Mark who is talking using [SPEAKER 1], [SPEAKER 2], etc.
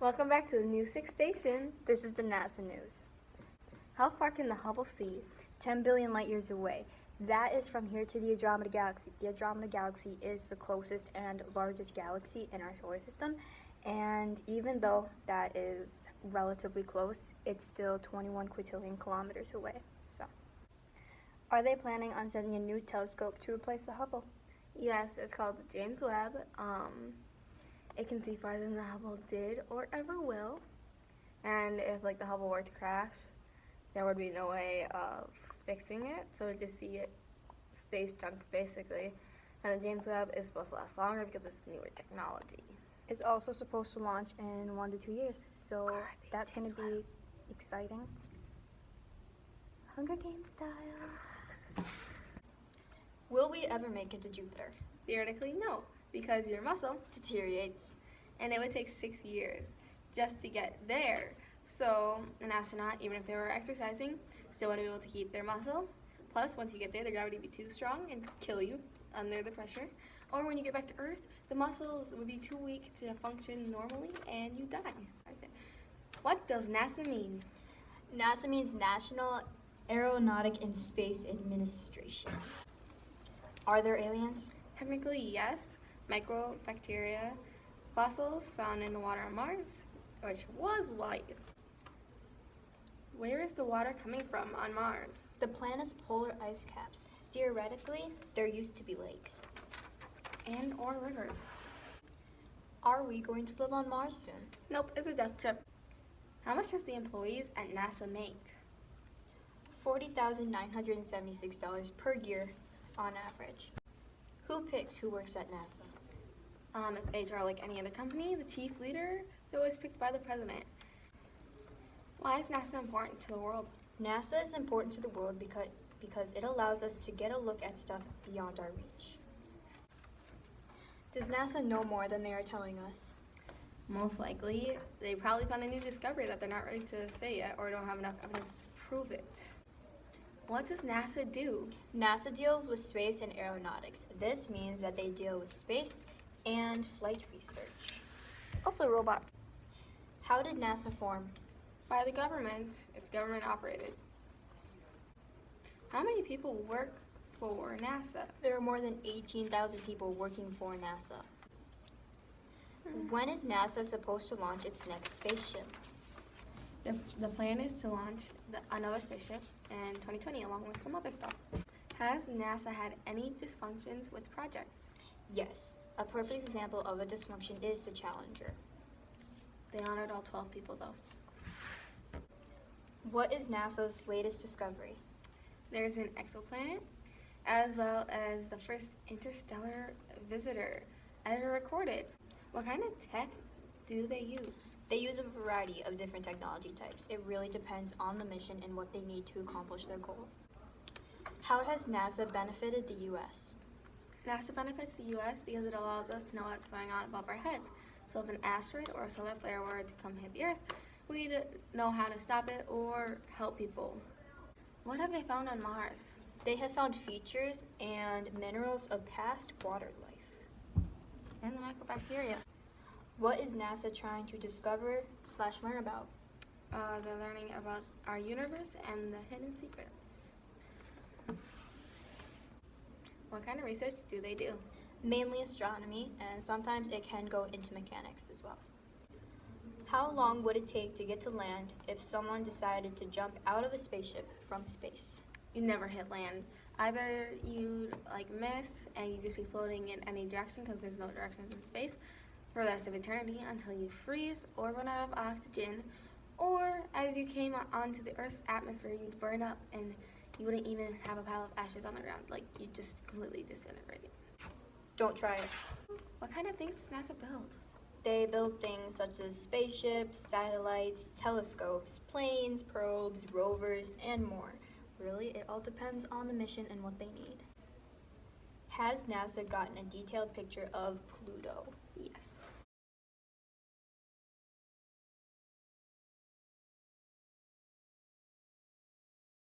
[SPEAKER 1] Welcome back to the News 6 station.
[SPEAKER 2] This is the NASA news.
[SPEAKER 1] How far can the Hubble see?
[SPEAKER 2] 10 billion light years away. That is from here to the Andromeda Galaxy. The Andromeda Galaxy is the closest and largest galaxy in our solar system, and even though that is relatively close, it's still 21 quintillion kilometers away. So, are they planning on sending a new telescope to replace the Hubble?
[SPEAKER 1] Yes, it's called the James Webb. It can see farther than the Hubble did or ever will. And if the Hubble were to crash, there would be no way of fixing it. So it'd just be space junk basically. And the James Webb is supposed to last longer because it's newer technology.
[SPEAKER 2] It's also supposed to launch in 1 to 2 years. So that's going to be exciting. Hunger Games style. Will we ever make it to Jupiter?
[SPEAKER 1] Theoretically, no, because your muscle deteriorates, and it would take 6 years just to get there. So an astronaut, even if they were exercising, still wouldn't be able to keep their muscle. Plus, once you get there, the gravity would be too strong and kill you under the pressure. Or when you get back to Earth, the muscles would be too weak to function normally, and you die. What does NASA mean?
[SPEAKER 2] NASA means National Aeronautic and Space Administration. Are there aliens?
[SPEAKER 1] Technically, yes. Microbacteria, fossils found in the water on Mars, which was life. Where is the water coming from on Mars?
[SPEAKER 2] The planet's polar ice caps. Theoretically, there used to be lakes.
[SPEAKER 1] And or rivers.
[SPEAKER 2] Are we going to live on Mars soon?
[SPEAKER 1] Nope, it's a death trip. How much does the employees at NASA make?
[SPEAKER 2] $40,976 per year on average. Who picks who works at NASA?
[SPEAKER 1] It's HR like any other company. The chief leader is always picked by the president. Why is NASA important to the world?
[SPEAKER 2] NASA is important to the world because it allows us to get a look at stuff beyond our reach. Does NASA know more than they are telling us?
[SPEAKER 1] Most likely, they probably found a new discovery that they're not ready to say yet or don't have enough evidence to prove it. What does NASA do?
[SPEAKER 2] NASA deals with space and aeronautics. This means that they deal with space and flight research.
[SPEAKER 1] Also robots.
[SPEAKER 2] How did NASA form?
[SPEAKER 1] By the government. It's government operated. How many people work for NASA?
[SPEAKER 2] There are more than 18,000 people working for NASA. When is NASA supposed to launch its next spaceship?
[SPEAKER 1] The plan is to launch another spaceship in 2020 along with some other stuff. Has NASA had any dysfunctions with projects?
[SPEAKER 2] Yes. A perfect example of a dysfunction is the Challenger.
[SPEAKER 1] They honored all 12 people though.
[SPEAKER 2] What is NASA's latest discovery?
[SPEAKER 1] There's an exoplanet as well as the first interstellar visitor ever recorded. What kind of tech do they use?
[SPEAKER 2] They use a variety of different technology types. It really depends on the mission and what they need to accomplish their goal. How has NASA benefited the U.S.?
[SPEAKER 1] NASA benefits the U.S. because it allows us to know what's going on above our heads. So if an asteroid or a solar flare were to come hit the Earth, we know how to stop it or help people. What have they found on Mars?
[SPEAKER 2] They have found features and minerals of past water life.
[SPEAKER 1] And the microbacteria.
[SPEAKER 2] What is NASA trying to discover/learn about?
[SPEAKER 1] They're learning about our universe and the hidden secrets. What kind of research do they do?
[SPEAKER 2] Mainly astronomy, and sometimes it can go into mechanics as well. How long would it take to get to land if someone decided to jump out of a spaceship from space?
[SPEAKER 1] You never hit land. Either you miss and you just be floating in any direction because there's no directions in space for the rest of eternity until you freeze or run out of oxygen, or as you came onto the Earth's atmosphere, you'd burn up and you wouldn't even have a pile of ashes on the ground. You'd just completely disintegrate.
[SPEAKER 2] Don't try it.
[SPEAKER 1] What kind of things does NASA build?
[SPEAKER 2] They build things such as spaceships, satellites, telescopes, planes, probes, rovers, and more. Really, it all depends on the mission and what they need. Has NASA gotten a detailed picture of Pluto?
[SPEAKER 1] Yes.